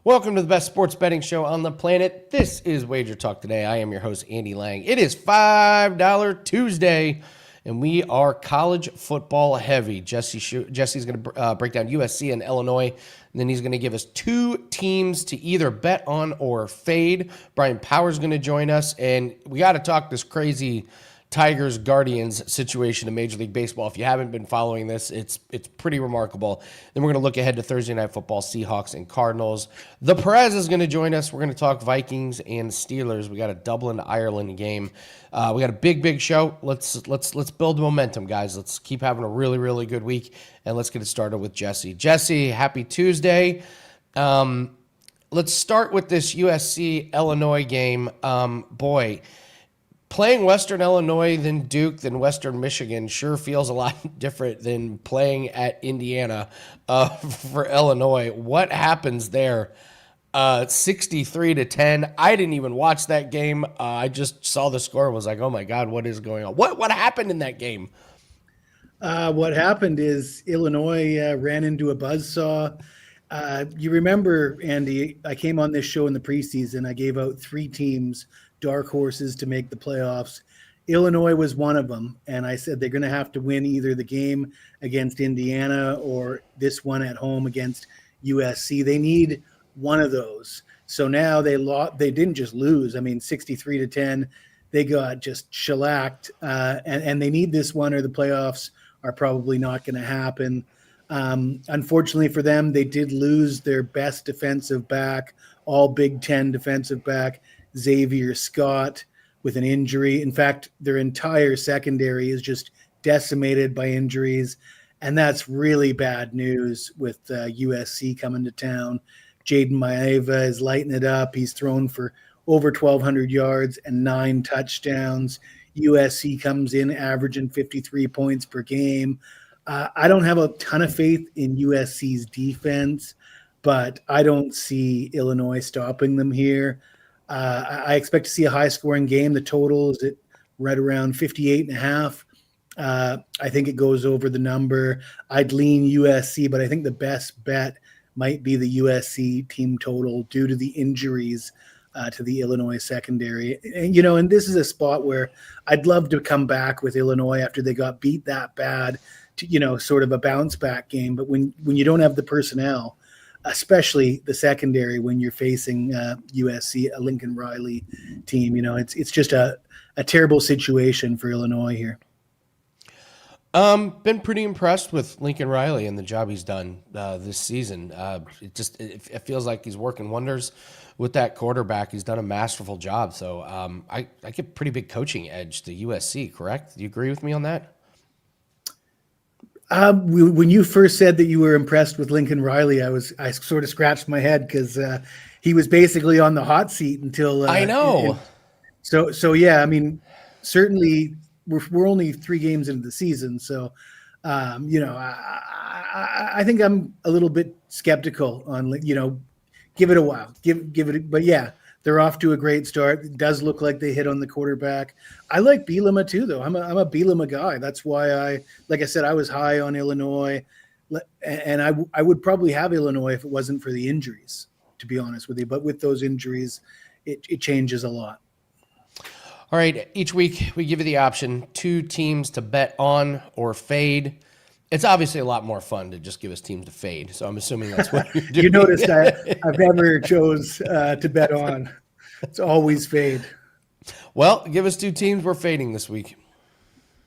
Welcome to the best sports betting show on the planet. This is WagerTalk Today. I am your host, Andy Lang. It is $5 Tuesday, and we are college football heavy. Jesse's going to break down USC and Illinois, and then he's going to give us two teams to either bet on or fade. Bryan Power is going to join us, and we got to talk this crazy Tigers Guardians situation in Major League Baseball. If you haven't been following this, it's pretty remarkable. Then we're going to look ahead to Thursday Night Football, Seahawks and Cardinals. The Prez is going to join us. We're going to talk Vikings and Steelers. We got a Dublin, Ireland game. We got a big show. Let's build momentum, guys. Let's keep having a really good week, and let's get it started with Jesse. Jesse, happy Tuesday. Let's start with this USC Illinois game. Playing Western Illinois than Duke than Western Michigan sure feels a lot different than playing at Indiana for Illinois. What happens there? 63-10. I didn't even watch that game. I just saw the score and was like, oh my God, what is going on? What happened in that game? What happened is Illinois ran into a buzzsaw. You remember, Andy, I came on this show in the preseason. I gave out three teams, dark horses to make the playoffs. Illinois was one of them, and I said they're going to have to win either the game against Indiana or this one at home against USC. They need one of those. So now they didn't just lose. I mean, 63-10. They got just shellacked, and they need this one, or the playoffs are probably not going to happen. Unfortunately for them, they did lose their best defensive back, all Big Ten defensive back, Xavier Scott, with an injury. In fact, their entire secondary is just decimated by injuries, and that's really bad news with USC coming to town. Jaden Maeva is lighting it up. He's thrown for over 1,200 yards and 9 touchdowns. USC comes in averaging 53 points per game. I don't have a ton of faith in USC's defense, but I don't see Illinois stopping them here. I expect to see a high-scoring game. The total is at right around 58.5. I think it goes over the number. I'd lean USC, but I think the best bet might be the USC team total due to the injuries to the Illinois secondary. And this is a spot where I'd love to come back with Illinois after they got beat that bad to, sort of a bounce-back game. But when you don't have the personnel, especially the secondary, when you're facing USC, a Lincoln Riley team, it's just a terrible situation for Illinois here. Been pretty impressed with Lincoln Riley and the job he's done this season. It feels like he's working wonders with that quarterback. He's done a masterful job. So I get pretty big coaching edge to USC, correct? Do you agree with me on that? When you first said that you were impressed with Lincoln Riley, I sort of scratched my head because he was basically on the hot seat until I know. So yeah, I mean, certainly we're only 3 games into the season, so I think I'm a little bit skeptical on give it a while, give it, but yeah. They're off to a great start. It does look like they hit on the quarterback. I like Bielema too, though. I'm a Bielema guy. That's why like I said, I was high on Illinois, and I would probably have Illinois if it wasn't for the injuries, to be honest with you. But with those injuries, it changes a lot. All right. Each week we give you the option, 2 teams to bet on or fade. It's obviously a lot more fun to just give us teams to fade. So I'm assuming that's what you're doing. You noticed I've never chose to bet on. It's always fade. Well, give us 2 teams we're fading this week.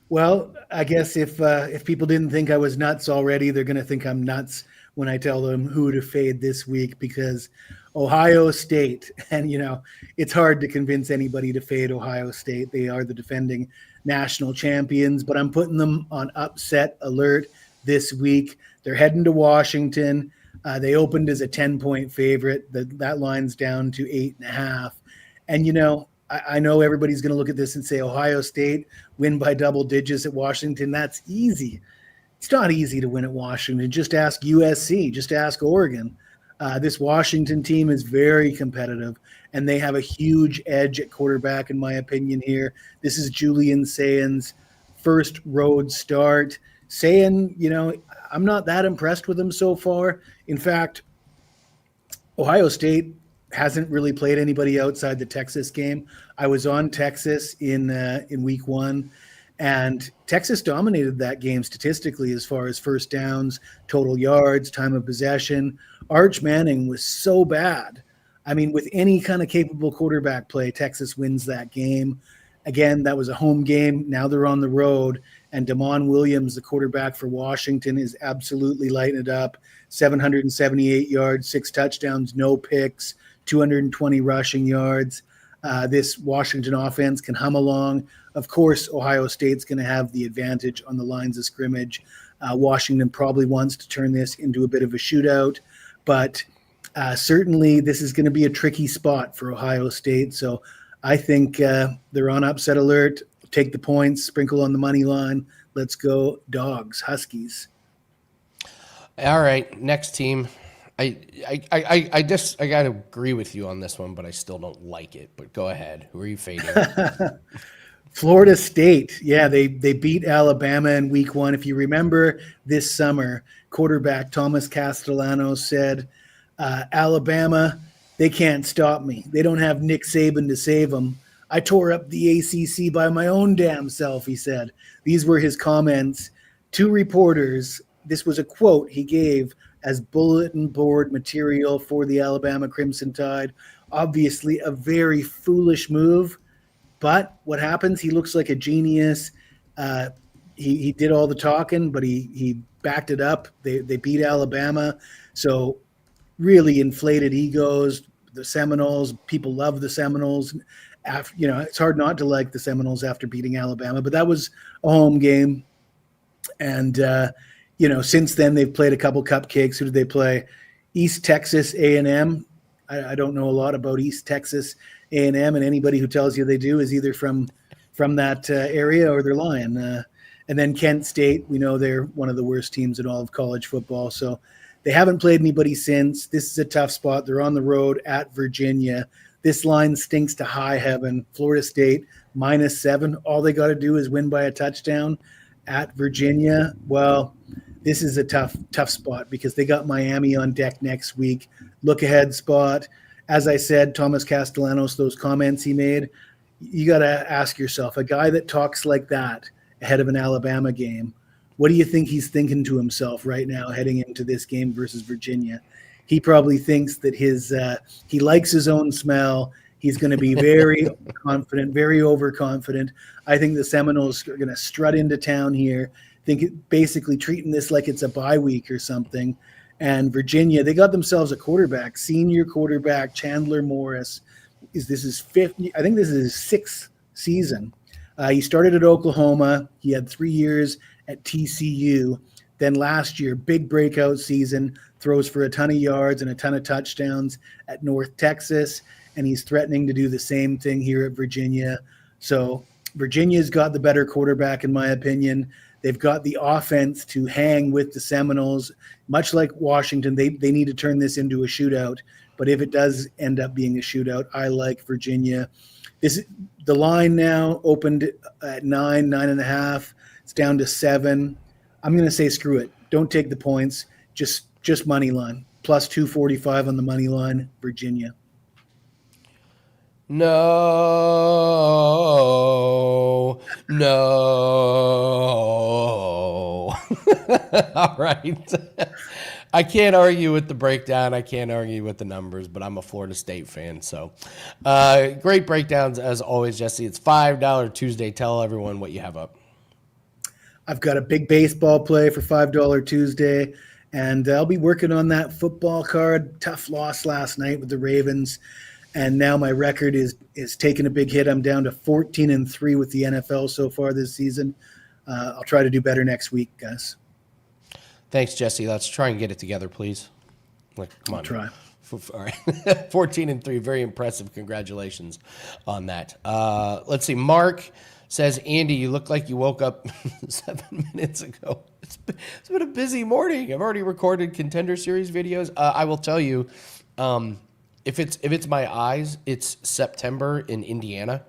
Well, I guess if people didn't think I was nuts already, they're going to think I'm nuts when I tell them who to fade this week, because Ohio State, and it's hard to convince anybody to fade Ohio State. They are the defending national champions, but I'm putting them on upset alert this week. They're heading to Washington. They opened as a 10-point favorite. That line's down to 8.5. And I know everybody's going to look at this and say Ohio State win by double digits at Washington. That's easy. It's not easy to win at Washington. Just ask USC. Just ask Oregon. This Washington team is very competitive, and they have a huge edge at quarterback, in my opinion, here. This is Julian Sayan's first road start. Sayan, I'm not that impressed with him so far. In fact, Ohio State hasn't really played anybody outside the Texas game. I was on Texas in week one, and Texas dominated that game statistically as far as first downs, total yards, time of possession. Arch Manning was so bad. I mean, with any kind of capable quarterback play, Texas wins that game. Again, that was a home game. Now they're on the road, and Damon Williams, the quarterback for Washington, is absolutely lighting it up. 778 yards, 6 touchdowns, no picks, 220 rushing yards. This Washington offense can hum along. Of course, Ohio State's going to have the advantage on the lines of scrimmage. Washington probably wants to turn this into a bit of a shootout, but certainly this is going to be a tricky spot for Ohio State. So I think they're on upset alert. Take the points, sprinkle on the money line. Let's go Dogs, Huskies. All right, next team. I gotta agree with you on this one, but I still don't like it. But go ahead. Who are you fading? Florida State. Yeah, they beat Alabama in week one. If you remember this summer, quarterback Thomas Castellanos said, Alabama, they can't stop me. They don't have Nick Saban to save them. I tore up the ACC by my own damn self, he said. These were his comments to reporters. This was a quote he gave as bulletin board material for the Alabama Crimson Tide. Obviously, a very foolish move. But what happens? He looks like a genius. He did all the talking, but he backed it up. They beat Alabama. So really inflated egos. The Seminoles, people love the Seminoles. It's hard not to like the Seminoles after beating Alabama, but that was a home game. And, since then they've played a couple cupcakes. Who did they play? East Texas A&M. I don't know a lot about East Texas A&M, and anybody who tells you they do is either from that area or they're lying. And then Kent State, we know they're one of the worst teams in all of college football. So they haven't played anybody since. This is a tough spot. They're on the road at Virginia. This line stinks to high heaven. Florida State -7. All they got to do is win by a touchdown at Virginia. Well, this is a tough spot because they got Miami on deck next week. Look ahead spot. As I said, Thomas Castellanos, those comments he made, you got to ask yourself, a guy that talks like that ahead of an Alabama game, what do you think he's thinking to himself right now heading into this game versus Virginia? He probably thinks that he likes his own smell. He's going to be very confident, very overconfident. I think the Seminoles are going to strut into town here, basically treating this like it's a bye week or something. And Virginia, they got themselves a quarterback, senior quarterback, Chandler Morris. This is fifth. I think this is his 6th season. He started at Oklahoma. He had 3 years at TCU. Then last year, big breakout season, throws for a ton of yards and a ton of touchdowns at North Texas. And he's threatening to do the same thing here at Virginia. So Virginia's got the better quarterback, in my opinion. They've got the offense to hang with the Seminoles. Much like Washington, they need to turn this into a shootout. But if it does end up being a shootout, I like Virginia. The line now opened at 9.5. It's down to 7. I'm going to say screw it. Don't take the points. Just money line. Plus 245 on the money line, Virginia. No. All right. I can't argue with the breakdown. I can't argue with the numbers, but I'm a Florida State fan. So great breakdowns as always, Jesse. It's $5 Tuesday. Tell everyone what you have up. I've got a big baseball play for $5 Tuesday, and I'll be working on that football card. Tough loss last night with the Ravens. And now my record is taking a big hit. I'm down to 14-3 with the NFL so far this season. I'll try to do better next week, guys. Thanks, Jesse. Let's try and get it together, please. Come on. I'll try. All right. 14-3. Very impressive. Congratulations on that. Let's see. Mark says, Andy, you look like you woke up 7 minutes ago. It's been a busy morning. I've already recorded Contender Series videos. I will tell you, if it's my eyes, it's September in Indiana.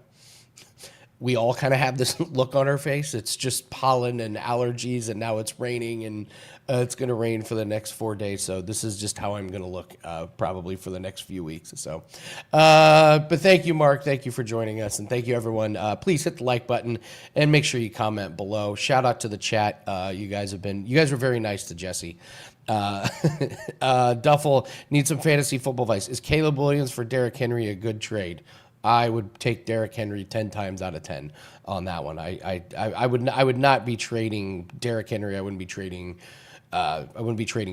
we all kind of have this look on our face. It's just pollen and allergies, and now it's raining, and it's going to rain for the next 4 days. So this is just how I'm going to look probably for the next few weeks. So, but thank you, Mark. Thank you for joining us, and thank you, everyone. Please hit the like button and make sure you comment below. Shout out to the chat. You guys were very nice to Jesse. Duffel needs some fantasy football advice. Is Caleb Williams for Derrick Henry a good trade? I would take Derrick Henry 10 times out of 10 on that one. I would not be trading Derrick Henry. I wouldn't be trading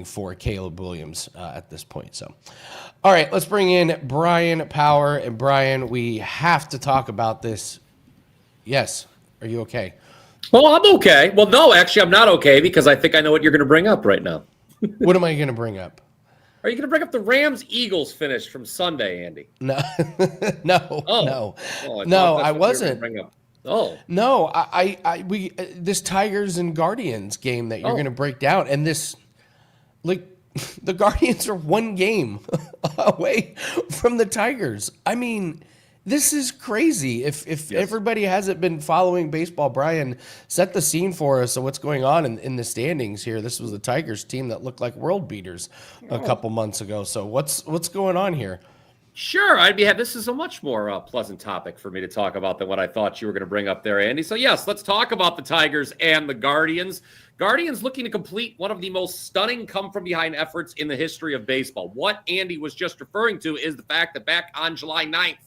for Caleb Williams at this point. So, all right, let's bring in Bryan Power. And Bryan, we have to talk about this. Yes, are you okay? Well, I'm okay. Well, no, actually, I'm not okay because I think I know what you're going to bring up right now. What am I going to bring up? Are you going to bring up the Rams-Eagles finish from Sunday, Andy? No, no. I wasn't. No, we this Tigers and Guardians game that you're going to break down, and this, like, the Guardians are one game away from the Tigers. I mean, this is crazy. If everybody hasn't been following baseball, Bryan, set the scene for us of what's going on in the standings here. This was the Tigers team that looked like world beaters a couple months ago. So what's going on here? Sure, I'd be happy. This is a much more pleasant topic for me to talk about than what I thought you were going to bring up there, Andy. So yes, let's talk about the Tigers and the Guardians. Guardians looking to complete one of the most stunning come-from-behind efforts in the history of baseball. What Andy was just referring to is the fact that back on July 9th,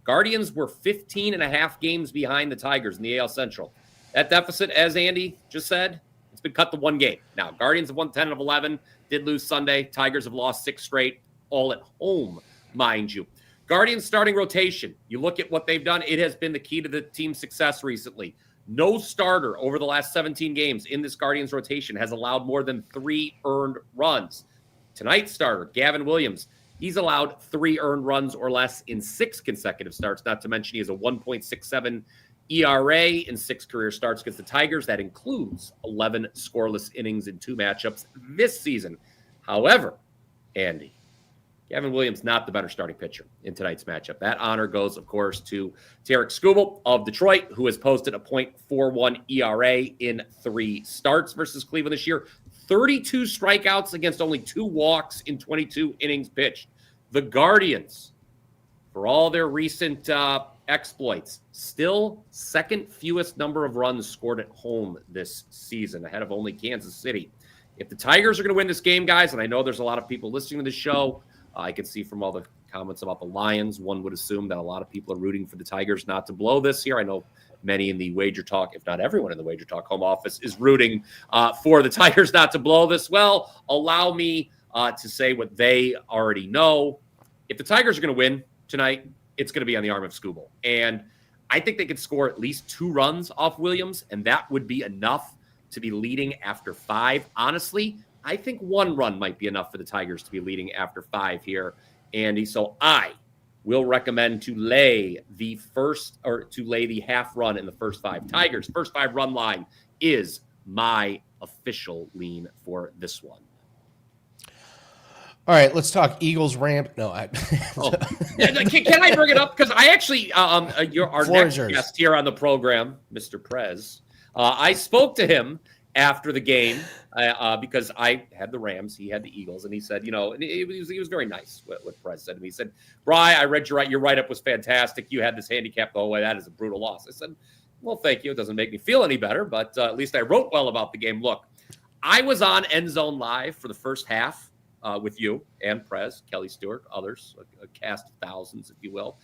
Guardians were 15 and a half games behind the Tigers in the AL Central. That deficit, as Andy just said, it's been cut to one game. Now, Guardians have won 10 of 11, did lose Sunday. Tigers have lost 6 straight, all at home, mind you. Guardians starting rotation. You look at what they've done, it has been the key to the team's success recently. No starter over the last 17 games in this Guardians rotation has allowed more than 3 earned runs. Tonight's starter, Gavin Williams, he's allowed 3 earned runs or less in 6 consecutive starts, not to mention he has a 1.67 ERA in 6 career starts against the Tigers. That includes 11 scoreless innings in 2 matchups this season. However, Andy, Gavin Williams not the better starting pitcher in tonight's matchup. That honor goes, of course, to Jessie Schule of Detroit, who has posted a .41 ERA in 3 starts versus Cleveland this year. 32 strikeouts against only 2 walks in 22 innings pitched. The Guardians, for all their recent exploits, still second fewest number of runs scored at home this season, ahead of only Kansas City. If the Tigers are going to win this game, guys, and I know there's a lot of people listening to the show, I can see from all the comments about the Lions, one would assume that a lot of people are rooting for the Tigers not to blow this year. I know many in the WagerTalk, if not everyone in the WagerTalk home office, is rooting for the Tigers not to blow this. Well, allow me to say what they already know. If the Tigers are going to win tonight, it's going to be on the arm of Schule. And I think they could score at least 2 runs off Williams, and that would be enough to be leading after 5. Honestly, I think 1 run might be enough for the Tigers to be leading after 5 here, Andy. So I will recommend to lay the half run in the first 5. Tigers first 5 run line is my official lean for this one. All right, let's talk Eagles ramp. No, Can I bring it up? Because I actually, you're our next guest here on the program, Mr. Prez. I spoke to him after the game because I had the Rams, he had the Eagles, and he said, he was very nice. What Prez said to me, he said, "Bri, I read your write-up was fantastic. You had this handicap the whole way. That is a brutal loss." I said, "Well, thank you. It doesn't make me feel any better, but at least I wrote well about the game." Look, I was on End Zone Live for the first half with you and Prez, Kelly Stewart, others, a cast of thousands, if you will.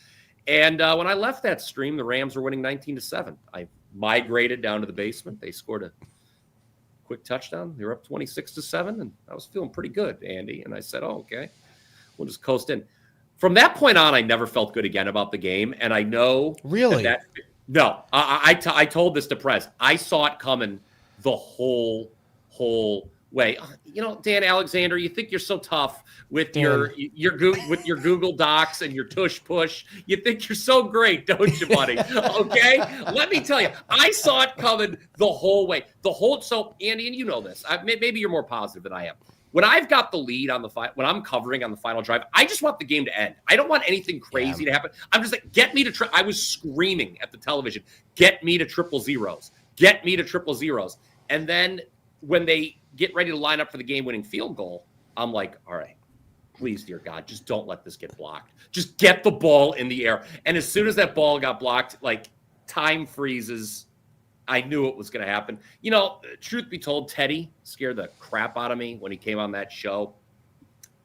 And when I left that stream, the Rams were winning 19-7. I migrated down to the basement. They scored a quick touchdown. They were up 26-7, and I was feeling pretty good, Andy. And I said, "Oh, okay, we'll just coast in." From that point on, I never felt good again about the game. And I know really no, I told this to Prez. I saw it coming the whole way. Dan Alexander, you think you're so tough with your Google Docs and your tush push. You think you're so great, don't you, buddy? Okay, let me tell you, I saw it coming the whole way. So Andy, and you know this, maybe you're more positive than I am. when I've got the lead on when I'm covering on the final drive, I just want the game to end. I don't want anything crazy to happen. I'm just like, get me to I was screaming at the television, get me to triple zeros. Get me to triple zeros. And then when they get ready to line up for the game-winning field goal, I'm like, all right, please, dear God, just don't let this get blocked. Just get the ball in the air. And as soon as that ball got blocked, like, time freezes. I knew it was going to happen. You know, truth be told, Teddy scared the crap out of me when he came on that show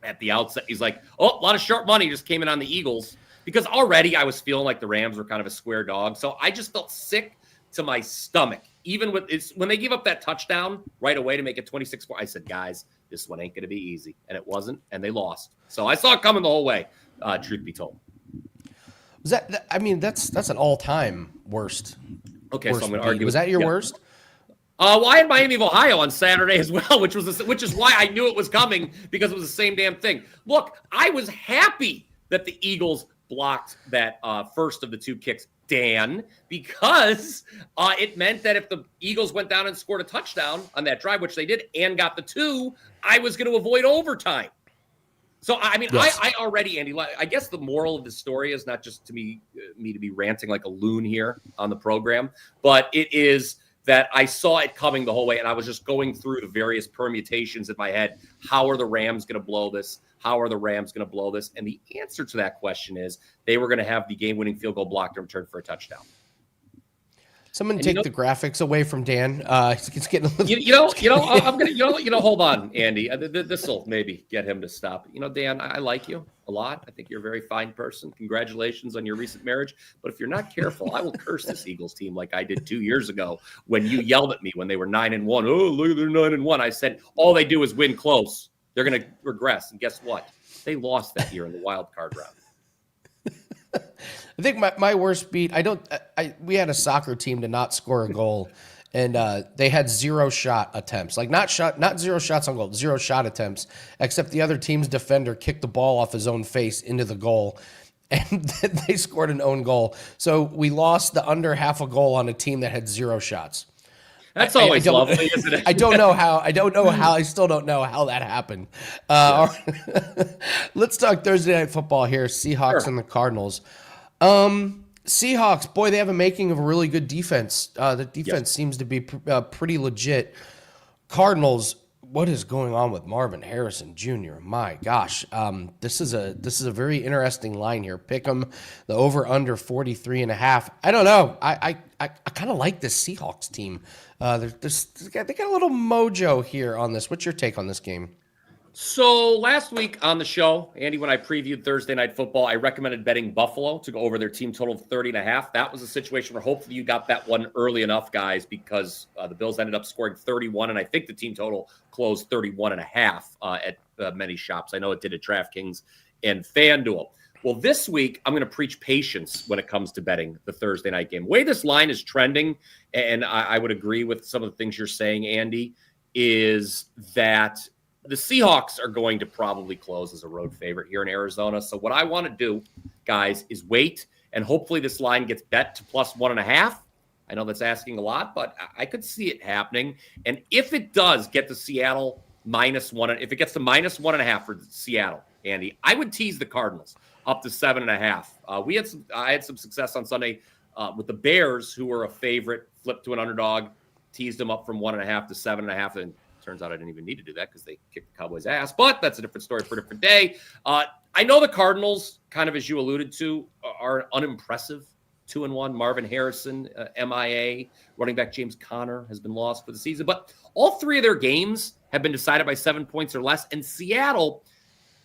at the outset. He's like, oh, a lot of sharp money just came in on the Eagles, because already I was feeling like the Rams were kind of a square dog. So I just felt sick to my stomach. Even when they gave up that touchdown right away to make it 26-4, I said, guys, this one ain't going to be easy. And it wasn't, and they lost. So I saw it coming the whole way, truth be told. Was that, I mean, that's an all-time worst. Okay, worst so I'm going to beat. argue. Was that your worst? Well, I had Miami of Ohio on Saturday as well, which is why I knew it was coming, because it was the same damn thing. Look, I was happy that the Eagles blocked that first of the two kicks, Dan, because it meant that if the Eagles went down and scored a touchdown on that drive, which they did, and got the two, I was going to avoid overtime. So, I mean, yes. I already, Andy, I guess the moral of the story is not just to me to be ranting like a loon here on the program, but it is that I saw it coming the whole way, and I was just going through the various permutations in my head. How are the Rams going to blow this? How are the Rams going to blow this? And the answer to that question is they were going to have the game-winning field goal blocked and returned for a touchdown. Someone take the graphics away from Dan. It's getting a little... I'm gonna hold on, Andy. This will maybe get him to stop. Dan, I like you a lot. I think you're a very fine person. Congratulations on your recent marriage. But if you're not careful, I will curse this Eagles team like I did 2 years ago when you yelled at me when they were 9-1. Oh, look, they're 9-1. I said all they do is win close. They're gonna regress, and guess what? They lost that year in the wild card round. I think my worst beat, we had a soccer team to not score a goal, and they had 0 shot attempts. Like not 0 shots on goal, 0 shot attempts, except the other team's defender kicked the ball off his own face into the goal, and they scored an own goal. So we lost the under half a goal on a team that had 0 shots. That's always lovely, isn't it? I still don't know how that happened. Let's talk Thursday Night Football here. Seahawks and the Cardinals. Seahawks, boy, they have a making of a really good defense. The defense seems to be pretty legit. Cardinals, what is going on with Marvin Harrison Jr.? My gosh, this is a very interesting line here. Pick 'em, the over under 43.5. I don't know. I kind of like this Seahawks team. They got a little mojo here on this. What's your take on this game? So last week on the show, Andy, when I previewed Thursday Night Football, I recommended betting Buffalo to go over their team total of 30.5. That was a situation where hopefully you got that one early enough, guys, because the Bills ended up scoring 31, and I think the team total closed 31.5 at many shops. I know it did at DraftKings and FanDuel. Well, this week, I'm going to preach patience when it comes to betting the Thursday night game. The way this line is trending, and I would agree with some of the things you're saying, Andy, is that the Seahawks are going to probably close as a road favorite here in Arizona. So what I want to do, guys, is wait, and hopefully this line gets bet to plus 1.5. I know that's asking a lot, but I could see it happening. And if it does get to Seattle -1, if it gets to -1.5 for Seattle, Andy, I would tease the Cardinals up to 7.5. I had some success on Sunday with the Bears, who were a favorite, flipped to an underdog, teased them up from 1.5 to 7.5, and turns out I didn't even need to do that because they kicked the Cowboys' ass. But that's a different story for a different day. I know the Cardinals, kind of as you alluded to, are unimpressive. 2-1. Marvin Harrison, MIA. Running back James Conner has been lost for the season. But all 3 of their games have been decided by 7 points or less. And Seattle,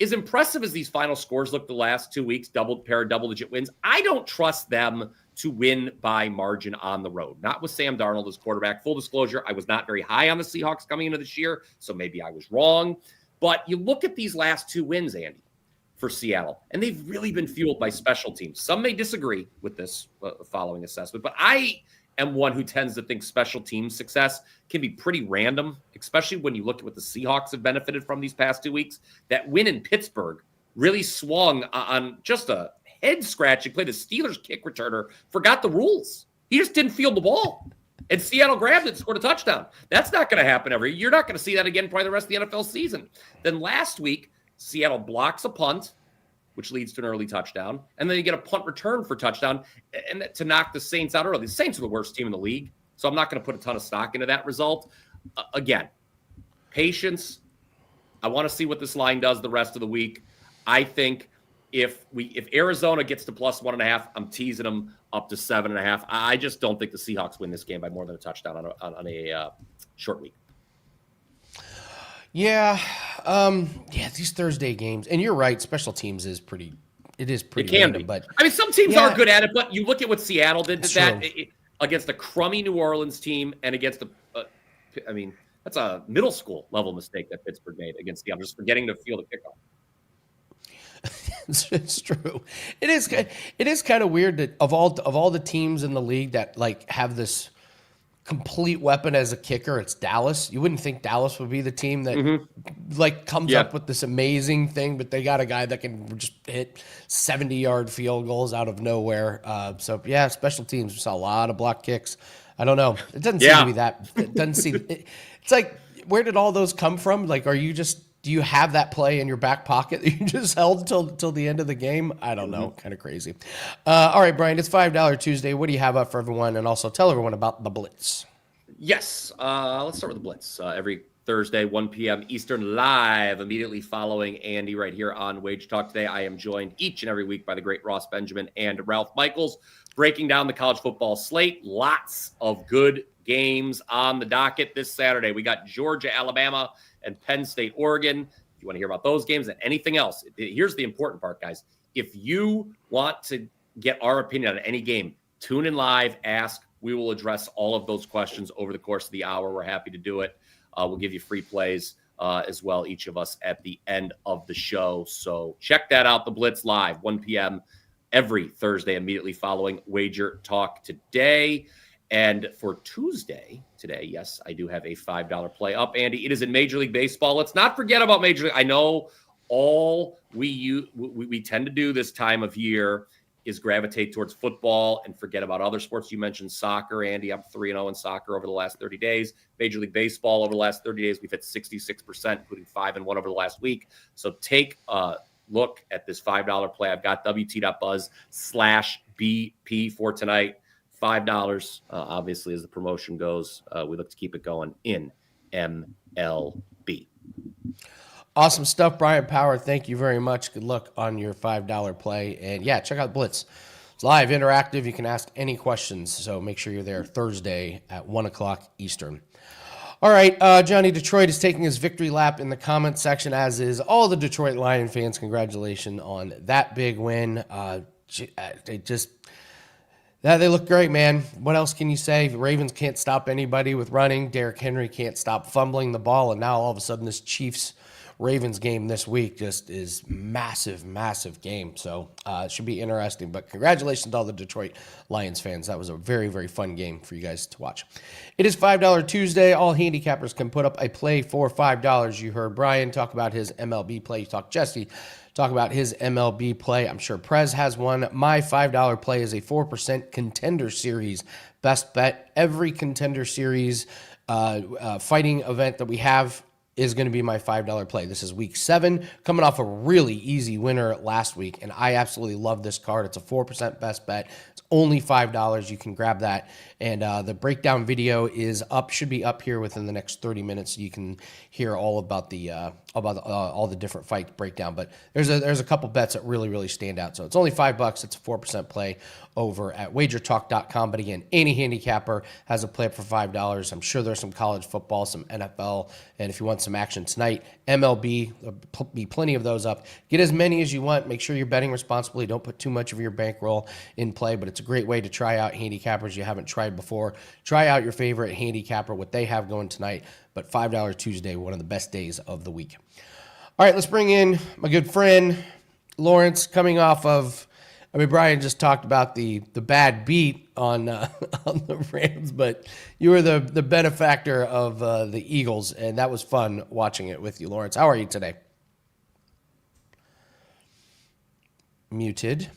as impressive as these final scores look the last 2 weeks, double-digit wins, I don't trust them to win by margin on the road. Not with Sam Darnold as quarterback. Full disclosure, I was not very high on the Seahawks coming into this year, so maybe I was wrong. But you look at these last 2 wins, Andy, for Seattle, and they've really been fueled by special teams. Some may disagree with this following assessment, but I am one who tends to think special team success can be pretty random, especially when you look at what the Seahawks have benefited from these past 2 weeks. That win in Pittsburgh really swung on just a head-scratching play. The Steelers kick returner forgot the rules. He just didn't field the ball. And Seattle grabbed it and scored a touchdown. That's not going to happen every year. You're not going to see that again probably the rest of the NFL season. Then last week, Seattle blocks a punt, which leads to an early touchdown. And then you get a punt return for touchdown and to knock the Saints out early. The Saints are the worst team in the league. So I'm not going to put a ton of stock into that result. Again, patience. I want to see what this line does the rest of the week. I think if Arizona gets to +1.5, I'm teasing them up to 7.5. I just don't think the Seahawks win this game by more than a touchdown on a short week. Yeah, these Thursday games, and you're right. Special teams is pretty. It is pretty. It can random, be, but I mean, some teams are good at it. But you look at what Seattle did to that against a crummy New Orleans team, and against I mean, that's a middle school level mistake that Pittsburgh made against Seattle, just forgetting to field a kickoff. It's true. It is kind of weird that of all the teams in the league that like have this complete weapon as a kicker, it's Dallas. You wouldn't think Dallas would be the team that like comes up with this amazing thing, but they got a guy that can just hit 70-yard field goals out of nowhere. So yeah, special teams. We saw a lot of block kicks. I don't know. It doesn't seem to be that. It doesn't seem. It's like, where did all those come from? Like, do you have that play in your back pocket that you just held till the end of the game? I don't know. Kind of crazy. All right, Brian, it's $5 Tuesday. What do you have up for everyone? And also tell everyone about the Blitz. Yes. Let's start with the Blitz. Every Thursday, 1 p.m. Eastern, live, immediately following Andy right here on WagerTalk Today. I am joined each and every week by the great Ross Benjamin and Ralph Michaels, breaking down the college football slate. Lots of good games on the docket this Saturday. We got Georgia, Alabama, and Penn State, Oregon. If you want to hear about those games and anything else, here's the important part, guys. If you want to get our opinion on any game, tune in live, ask. We will address all of those questions over the course of the hour. We're happy to do it. We'll give you free plays as well, each of us, at the end of the show. So check that out, the Blitz live, 1 p.m. every Thursday, immediately following Wager Talk Today. And for Tuesday, today, yes, I do have a $5 play up. Andy, it is in Major League Baseball. Let's not forget about Major League. I know all we tend to do this time of year is gravitate towards football and forget about other sports. You mentioned soccer, Andy. I'm 3-0 in soccer over the last 30 days. Major League Baseball over the last 30 days, we've hit 66%, including 5-1 over the last week. So take a look at this $5 play. I've got WT.buzz/BP for tonight. $5, obviously, as the promotion goes. We look to keep it going in MLB. Awesome stuff, Bryan Power. Thank you very much. Good luck on your $5 play. And yeah, check out Blitz. It's live, interactive. You can ask any questions. So make sure you're there Thursday at 1 o'clock Eastern. All right, Johnny Detroit is taking his victory lap in the comment section, as is all the Detroit Lion fans. Congratulations on that big win. They look great, man. What else can you say? The Ravens can't stop anybody with running. Derrick Henry can't stop fumbling the ball. And now all of a sudden this Chiefs-Ravens game this week just is massive, massive game. So it should be interesting. But congratulations to all the Detroit Lions fans. That was a very, very fun game for you guys to watch. It is $5 Tuesday. All handicappers can put up a play for $5. You heard Brian talk about his MLB play. You talked Jesse talk about his MLB play. I'm sure Prez has one. My $5 play is a 4% Contender Series best bet. Every Contender Series fighting event that we have is going to be my $5 play. This is week 7, coming off a really easy winner last week, and I absolutely love this card. It's a 4% best bet. It's only $5. You can grab that, and the breakdown video is up. Should be up here within the next 30 minutes. So you can hear all about all the different fight breakdown. But there's a couple bets that really, really stand out. So it's only $5. It's a 4% play over at WagerTalk.com. But again, any handicapper has a play up for $5. I'm sure there's some college football, some NFL, and if you want some action tonight, MLB, there'll be plenty of those up. Get as many as you want. Make sure you're betting responsibly. Don't put too much of your bankroll in play, but it's a great way to try out handicappers you haven't tried before. Try out your favorite handicapper, what they have going tonight. But $5 Tuesday, one of the best days of the week. All right, let's bring in my good friend, Lawrence, coming off of, Brian just talked about the bad beat on the Rams, but you were the benefactor of the Eagles, and that was fun watching it with you, Lawrence. How are you today? Muted.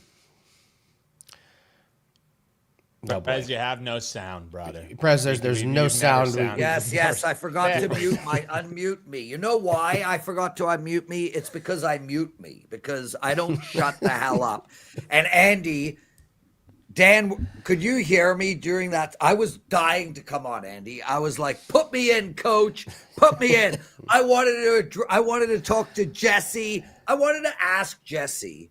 Oh, boy. Prez, you have no sound, brother. Prez, there's no sound. Yes, I forgot to unmute me. You know why I forgot to unmute me? It's because I mute me, because I don't shut the hell up. And Andy, Dan, could you hear me during that? I was dying to come on, Andy. I was like, put me in, coach. Put me in. I wanted to talk to Jessie. I wanted to ask Jessie.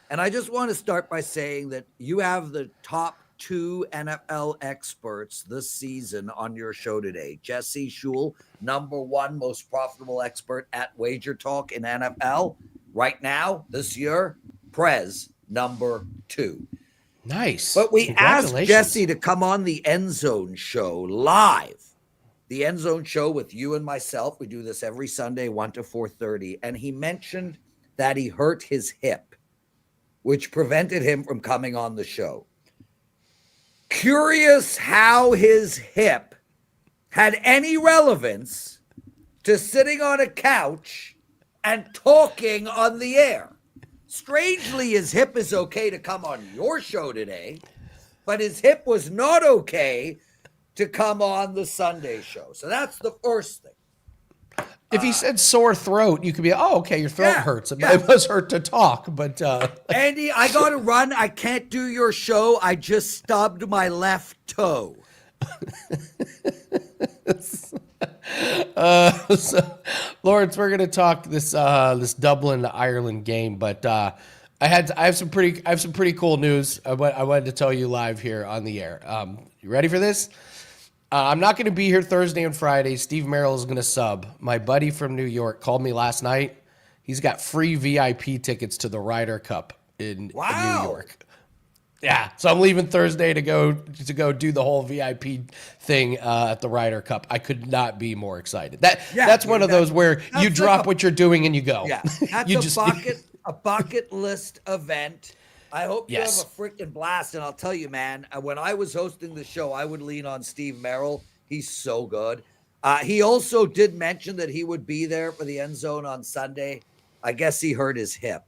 And I just want to start by saying that you have the top 2 NFL experts this season on your show today. Jessse Schule, #1 most profitable expert at WagerTalk in NFL. Right now, this year, Prez, #2. Nice. But we asked Jessie to come on the End Zone show live. The End Zone show with you and myself. We do this every Sunday, 1 to 4:30. And he mentioned that he hurt his hip, which prevented him from coming on the show. Curious how his hip had any relevance to sitting on a couch and talking on the air. Strangely, his hip is okay to come on your show today, but his hip was not okay to come on the Sunday show. So that's the first thing. If he said sore throat, you could be, oh, okay, your throat hurts. It must hurt to talk, but... Andy, I got to run. I can't do your show. I just stubbed my left toe. So, Lawrence, we're going to talk this Dublin to Ireland game, but I have some pretty cool news. I wanted to tell you live here on the air. You ready for this? I'm not going to be here Thursday and Friday. Steve Merrill is going to sub. My buddy from New York called me last night. He's got free VIP tickets to the Ryder Cup in New York. Yeah, so I'm leaving Thursday to go do the whole VIP thing at the Ryder Cup. I could not be more excited. That's one of those where you drop what you're doing and you go. Yeah, that's a bucket list event. I hope you have a freaking blast. And I'll tell you, man, when I was hosting the show, I would lean on Steve Merrill. He's so good. He also did mention that he would be there for the End Zone on Sunday. I guess he hurt his hip.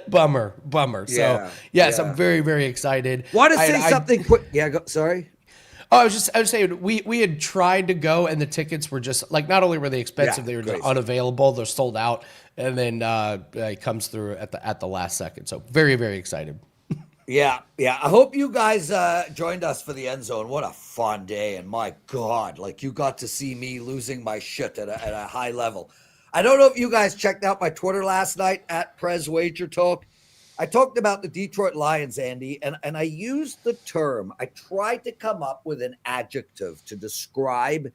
Bummer. So, yes, I'm very, very excited. Want to say something quick? Yeah, sorry. Oh, I was saying we had tried to go, and the tickets were just like, not only were they expensive, they were just unavailable. They're sold out, and then it comes through at the last second. So very, very excited. Yeah. I hope you guys joined us for the End Zone. What a fun day, and my God, like you got to see me losing my shit at a high level. I don't know if you guys checked out my Twitter last night at Prez WagerTalk. I talked about the Detroit Lions, Andy, and I used the term. I tried to come up with an adjective to describe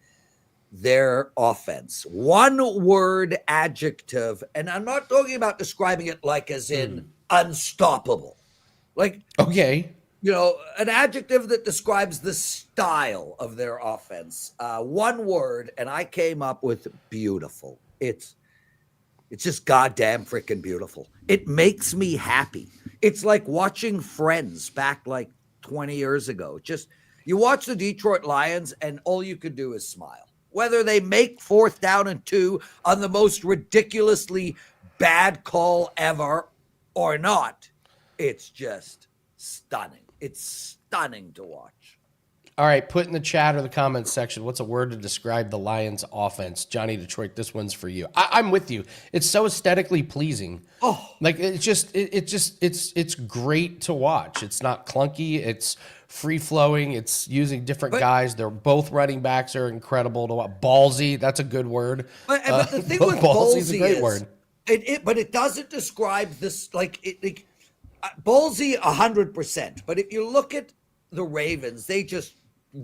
their offense. One word adjective, and I'm not talking about describing it like as in unstoppable. Like, okay, an adjective that describes the style of their offense. One word, and I came up with beautiful. It's just goddamn freaking beautiful. It makes me happy. It's like watching Friends back like 20 years ago. Just you watch the Detroit Lions and all you could do is smile. Whether they make 4th down and 2 on the most ridiculously bad call ever or not, it's just stunning. It's stunning to watch. All right, put in the chat or the comments section, what's a word to describe the Lions offense? Johnny Detroit, this one's for you. I'm with you. It's so aesthetically pleasing. Oh, like it's great to watch. It's not clunky. It's free flowing. It's using different guys. They're both running backs are incredible to watch. Ballsy, that's a good word. But the thing with ballsy is a great word. But it doesn't describe this ballsy 100%. But if you look at the Ravens, they just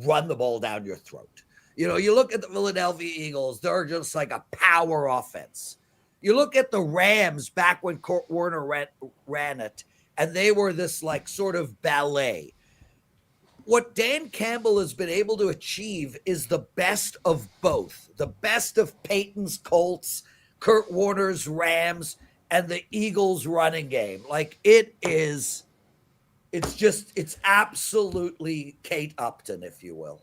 run the ball down your throat. You look at the Philadelphia Eagles, they're just like a power offense. You look at the Rams back when Kurt Warner ran it, and they were this like sort of ballet. What Dan Campbell has been able to achieve is the best of both. The best of Peyton's Colts, Kurt Warner's Rams, and the Eagles running game. Like it's absolutely Kate Upton, if you will.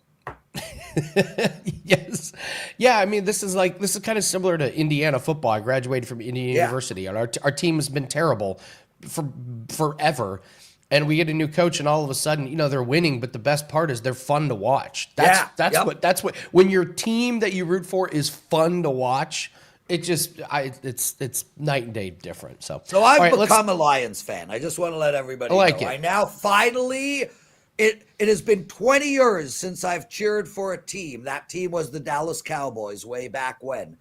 Yes. Yeah, I mean, this is kind of similar to Indiana football. I graduated from Indiana University, and our team has been terrible. for forever. And we get a new coach, and all of a sudden, you know, they're winning. But the best part is they're fun to watch. That's what when your team that you root for is fun to watch. It just it's night and day different. So I've become a Lions fan. I just want to let everybody know. It. I now finally. It has been 20 years since I've cheered for a team. That team was the Dallas Cowboys way back when.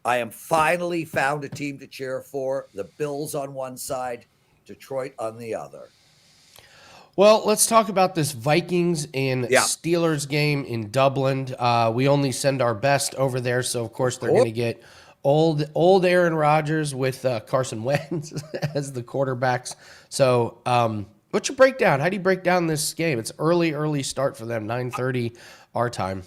I am finally found a team to cheer for. The Bills on one side, Detroit on the other. Well, let's talk about this Vikings and Steelers game in Dublin. We only send our best over there, so of course they're going to get old Aaron Rodgers with Carson Wentz as the quarterbacks. So what's your breakdown? How do you break down this game? It's early start for them, 9:30 our time.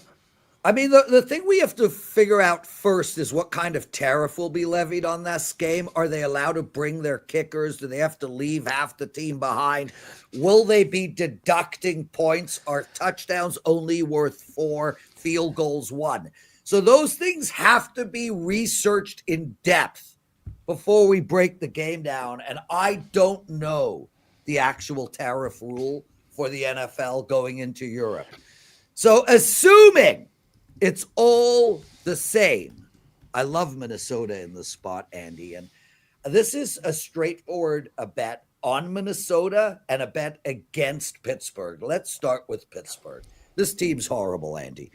I mean, the thing we have to figure out first is what kind of tariff will be levied on this game. Are they allowed to bring their kickers? Do they have to leave half the team behind? Will they be deducting points? Are touchdowns only worth 4, field goals 1? So those things have to be researched in depth before we break the game down. And I don't know the actual tariff rule for the NFL going into Europe. So assuming it's all the same. I love Minnesota in this spot, Andy. And this is a straightforward bet on Minnesota and a bet against Pittsburgh. Let's start with Pittsburgh. This team's horrible, Andy.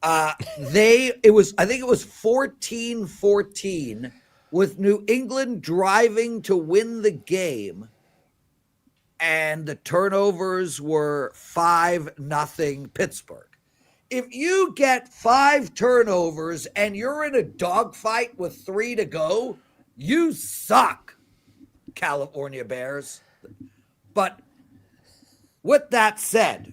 I think it was 14-14 with New England driving to win the game. And the turnovers were 5-0 Pittsburgh. If you get 5 turnovers and you're in a dogfight with 3 to go, you suck, California Bears. But with that said,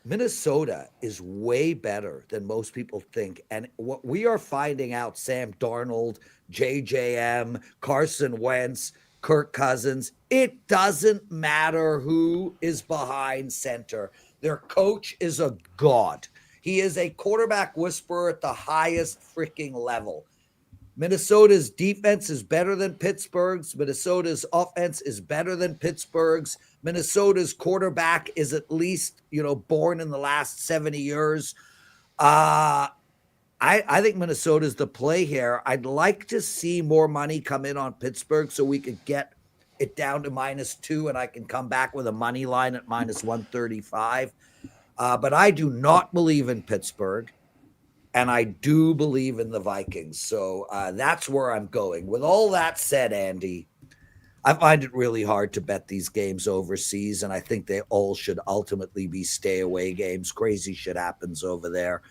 Minnesota is way better than most people think. And what we are finding out, Sam Darnold, JJM, Carson Wentz, Kirk Cousins, it doesn't matter who is behind center. Their coach is a god. He is a quarterback whisperer at the highest freaking level. Minnesota's defense is better than Pittsburgh's. Minnesota's offense is better than Pittsburgh's. Minnesota's quarterback is at least, born in the last 70 years. I think Minnesota's the play here. I'd like to see more money come in on Pittsburgh so we could get it down to -2 and I can come back with a money line at -135. But I do not believe in Pittsburgh, and I do believe in the Vikings. So that's where I'm going. With all that said, Andy, I find it really hard to bet these games overseas, and I think they all should ultimately be stay-away games. Crazy shit happens over there.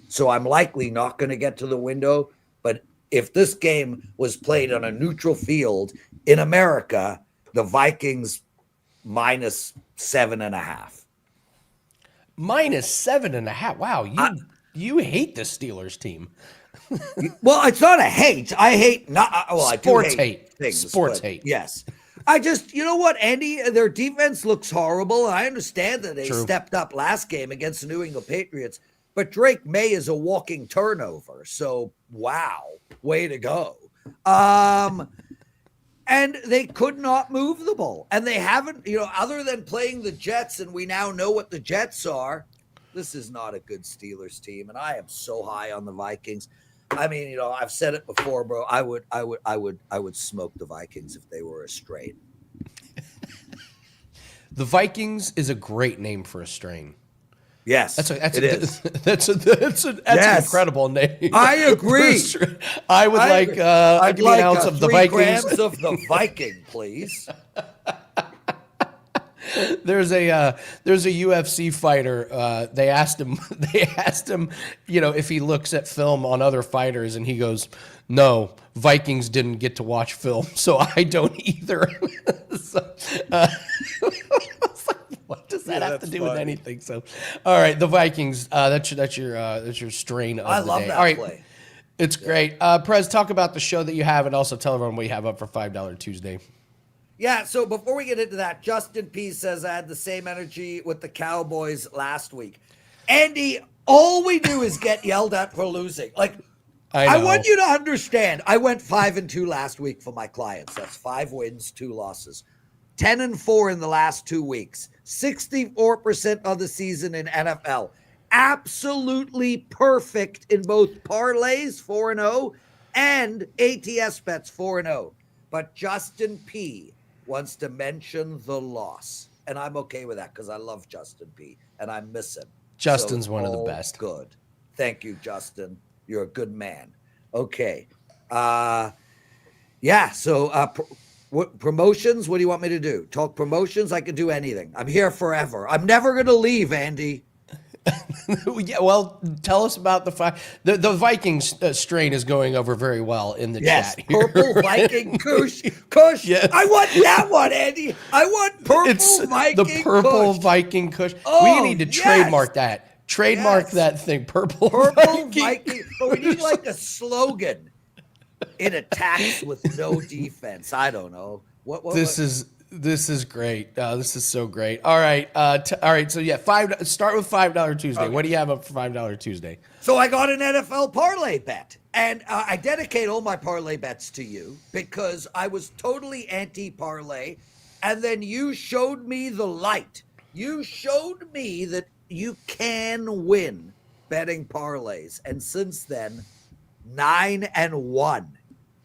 So I'm likely not going to get to the window, but if this game was played on a neutral field in America, the Vikings -7.5. -7.5. Wow, you hate the Steelers team. Well, it's not a hate. I hate not. Well, Sports I do hate things. Sports hate. Yes. I just, you know what, Andy? Their defense looks horrible. And I understand that they stepped up last game against the New England Patriots, but Drake May is a walking turnover. So, wow, way to go. And they could not move the ball. And they haven't, other than playing the Jets, and we now know what the Jets are, this is not a good Steelers team. And I am so high on the Vikings. I mean, I've said it before, bro. I would smoke the Vikings if they were a strain. The Vikings is a great name for a strain. Yes, that's an incredible name. I agree. I would like I'd like an ounce of the 3 Vikings. grams of the Viking, please. There's a UFC fighter. They asked him, if he looks at film on other fighters, and he goes, "No, Vikings didn't get to watch film, so I don't either." What does that have to do with anything? So, all right, the Vikings. That's your strain of the day. I love that all right, play. It's great. Prez, talk about the show that you have, and also tell everyone what you have up for $5 Tuesday. Yeah, so before we get into that, Justin P says I had the same energy with the Cowboys last week. Andy, all we do is get yelled at for losing. Like, I want you to understand. I went 5-2 last week for my clients. That's 5 wins, 2 losses. 10-4 in the last 2 weeks. 64% of the season in NFL. Absolutely perfect in both parlays, 4-0, and ATS bets, 4-0. But Justin P wants to mention the loss. And I'm okay with that because I love Justin P. and I miss him. Justin's one of the best. Good. Thank you, Justin. You're a good man. Okay. So promotions, what do you want me to do? Talk promotions? I can do anything. I'm here forever. I'm never going to leave, Andy. Yeah, well, tell us about the Vikings strain is going over very well in the chat. Here. Purple Viking Kush. Yes. I want that one, Andy. I want purple Viking the purple Kush. Viking Kush. Oh, we need to trademark that. Trademark that thing. Purple Viking. But we need like a slogan. It attacks with no defense. I don't know. This is great. This is so great. All right. All right. So start with $5 Tuesday. Okay. What do you have up for $5 Tuesday? So I got an NFL parlay bet, and I dedicate all my parlay bets to you because I was totally anti-parlay, and then you showed me the light. You showed me that you can win betting parlays, and since then, 9-1.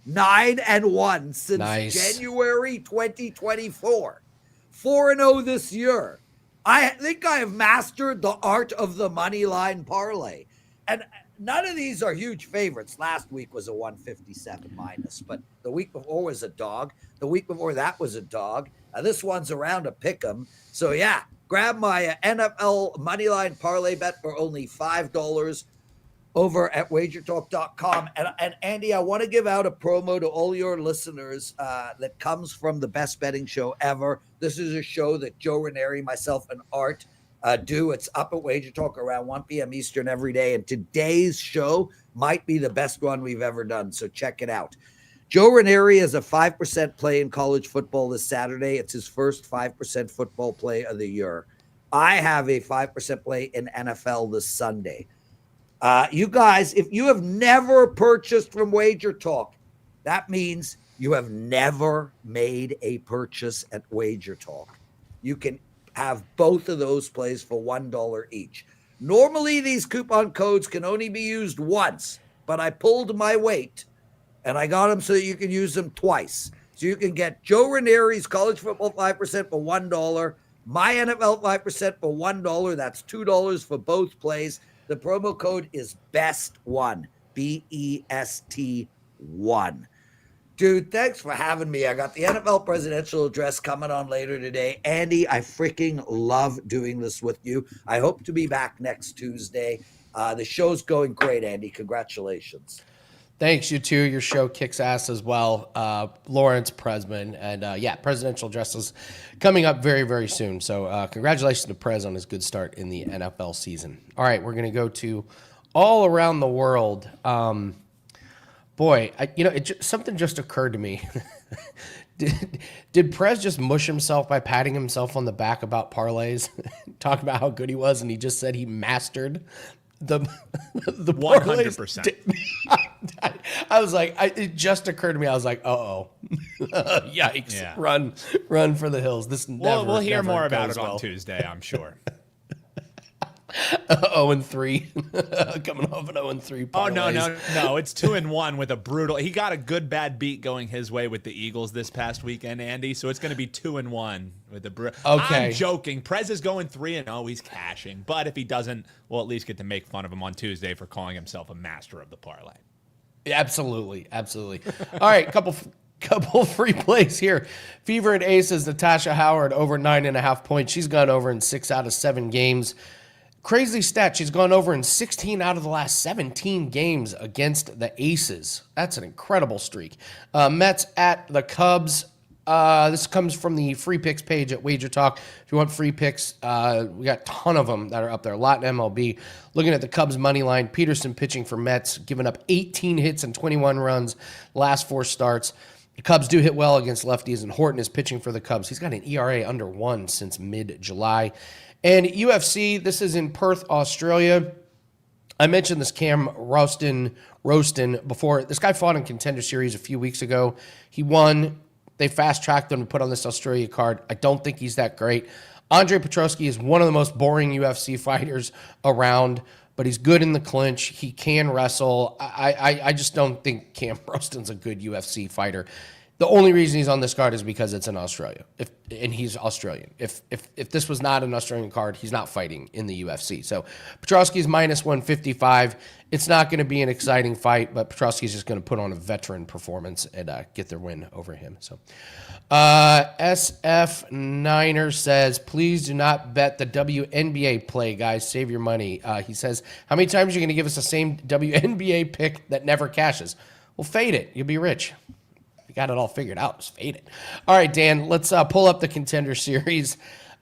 9-1 since January 2024. 4-0 this year. I think I have mastered the art of the money line parlay. And none of these are huge favorites. Last week was a 157 minus, but the week before was a dog. The week before that was a dog. This one's around a pick 'em. So yeah, grab my NFL money line parlay bet for only $5 over at WagerTalk.com. And Andy, I want to give out a promo to all your listeners that comes from the best betting show ever. This is a show that Joe Ranieri, myself, and Art do. It's up at WagerTalk around 1 p.m. Eastern every day. And today's show might be the best one we've ever done. So check it out. Joe Ranieri is a 5% play in college football this Saturday. It's his first 5% football play of the year. I have a 5% play in NFL this Sunday. You guys, if you have never purchased from WagerTalk, that means you have never made a purchase at WagerTalk. You can have both of those plays for $1 each. Normally, these coupon codes can only be used once, but I pulled my weight, and I got them so that you can use them twice. So you can get Joe Ranieri's college football 5% for $1, my NFL 5% for $1. That's $2 for both plays. The promo code is BEST1, BEST1. Dude, thanks for having me. I got the NFL presidential address coming on later today. Andy, I freaking love doing this with you. I hope to be back next Tuesday. The show's going great, Andy. Congratulations. Thanks, you too. Your show kicks ass as well. Lawrence Presman. And presidential addresses coming up very, very soon. So congratulations to Prez on his good start in the NFL season. All right, we're going to go to all around the world. Something just occurred to me. Did Prez just mush himself by patting himself on the back about parlays? Talk about how good he was, and he just said he mastered the 100%. I was like, it just occurred to me. I was like, yikes! Yeah. Run for the hills. We'll hear more about it well. on Tuesday, I'm sure. 0-3, coming off an 0-3. Oh no! It's 2-1 with a brutal. He got a good bad beat going his way with the Eagles this past weekend, Andy. So it's going to be 2-1 with the. Okay. I'm joking. Prez is going 3-0. He's cashing, but if he doesn't, we'll at least get to make fun of him on Tuesday for calling himself a master of the parlay. Absolutely. All right, couple free plays here. Fever and Aces. Natasha Howard over 9.5 points. She's gone over in 6 out of 7 games. Crazy stat, she's gone over in 16 out of the last 17 games against the Aces. That's an incredible streak. Mets at the Cubs. This comes from the free picks page at WagerTalk. If you want free picks, we got a ton of them that are up there. A lot in MLB. Looking at the Cubs money line, Peterson pitching for Mets, giving up 18 hits and 21 runs last 4 starts. The Cubs do hit well against lefties, and Horton is pitching for the Cubs. He's got an ERA under 1 since mid-July. And UFC, this is in Perth, Australia. I mentioned this Cam Roaston before. This guy fought in Contender Series a few weeks ago. He won. They fast-tracked him and put on this Australia card. I don't think he's that great. Andre Petroski is one of the most boring UFC fighters around, but he's good in the clinch. He can wrestle. I just don't think Cam Roaston's a good UFC fighter. The only reason he's on this card is because it's in Australia, and he's Australian. If this was not an Australian card, he's not fighting in the UFC. So Petroski's minus 155. It's not going to be an exciting fight, but Petroski's just going to put on a veteran performance and get their win over him. So SF Niner says, please do not bet the WNBA play, guys. Save your money. He says, how many times are you going to give us the same WNBA pick that never cashes? Well, fade it. You'll be rich. You got it all figured out. Just fade it. All right, Dan, let's pull up the Contender Series.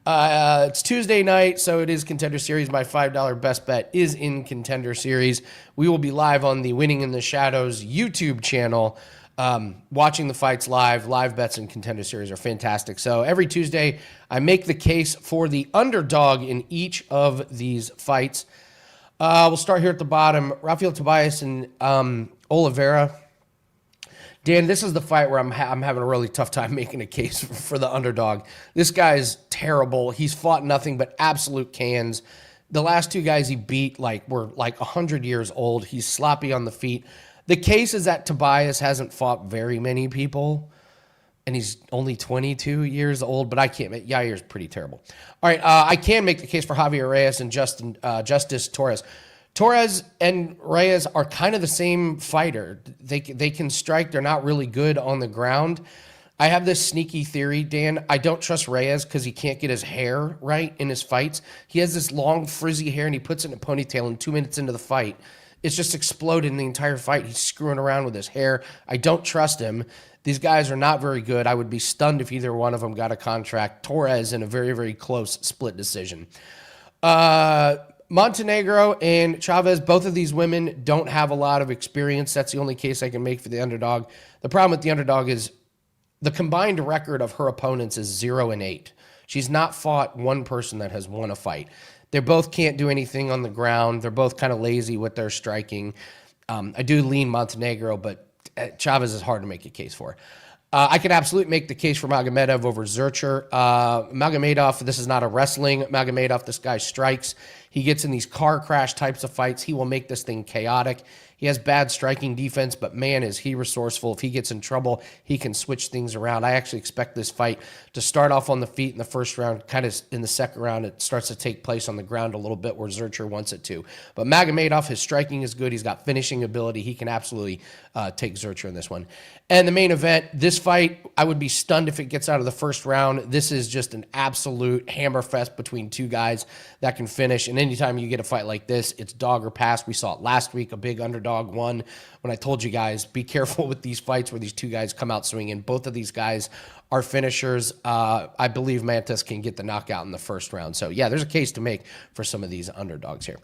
It's Tuesday night, so it is Contender Series. My $5 best bet is in Contender Series. We will be live on the Winning in the Shadows YouTube channel, watching the fights live. Live bets in Contender Series are fantastic. So every Tuesday, I make the case for the underdog in each of these fights. We'll start here at the bottom. Rafael Tobias and Oliveira. Dan, this is the fight where I'm having a really tough time making a case for the underdog. This guy's terrible. He's fought nothing but absolute cans. The last two guys he beat were 100 years old. He's sloppy on the feet. The case is that Tobias hasn't fought very many people, and he's only 22 years old, but I can't. Yair's pretty terrible. All right, I can make the case for Javier Reyes and Justice Torres. Torres and Reyes are kind of the same fighter. They can strike. They're not really good on the ground. I have this sneaky theory, Dan. I don't trust Reyes because he can't get his hair right in his fights. He has this long, frizzy hair, and he puts it in a ponytail, and 2 minutes into the fight, it's just exploded in the entire fight. He's screwing around with his hair. I don't trust him. These guys are not very good. I would be stunned if either one of them got a contract. Torres in a very, very close split decision. Montenegro and Chavez, both of these women don't have a lot of experience. That's the only case I can make for the underdog. The problem with the underdog is the combined record of her opponents is 0-8. She's not fought one person that has won a fight. They both can't do anything on the ground. They're both kind of lazy with their striking. I do lean Montenegro, but Chavez is hard to make a case for. I can absolutely make the case for Magomedov over Zurcher. Magomedov, this is not a wrestling Magomedov. This guy strikes. He gets in these car crash types of fights. He will make this thing chaotic. He has bad striking defense, but man, is he resourceful. If he gets in trouble, he can switch things around. I actually expect this fight to start off on the feet in the first round, kind of in the second round, it starts to take place on the ground a little bit where Zurcher wants it to. But Magomedov, his striking is good. He's got finishing ability. He can absolutely take Zurcher in this one. And the main event, this fight, I would be stunned if it gets out of the first round. This is just an absolute hammerfest between two guys that can finish. And anytime you get a fight like this, it's dog or pass. We saw it last week, a big underdog won when I told you guys, be careful with these fights where these two guys come out swinging. Both of these guys are finishers. I believe Mantis can get the knockout in the first round. So yeah, there's a case to make for some of these underdogs here.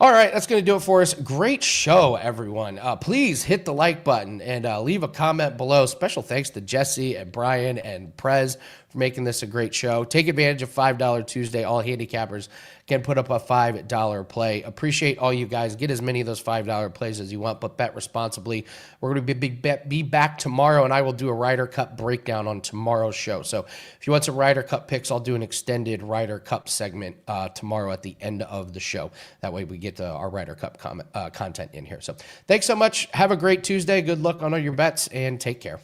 All right, that's going to do it for us. Great show, everyone. Please hit the like button and leave a comment below. Special thanks to Jessie and Bryan and Prez for making this a great show. Take advantage of $5 Tuesday. All handicappers can put up a $5 play. Appreciate all you guys. Get as many of those $5 plays as you want, but bet responsibly. We're going to be back tomorrow, and I will do a Ryder Cup breakdown on tomorrow's show. So if you want some Ryder Cup picks, I'll do an extended Ryder Cup segment tomorrow at the end of the show. That way we get our Ryder Cup content in here. So thanks so much. Have a great Tuesday. Good luck on all your bets, and take care.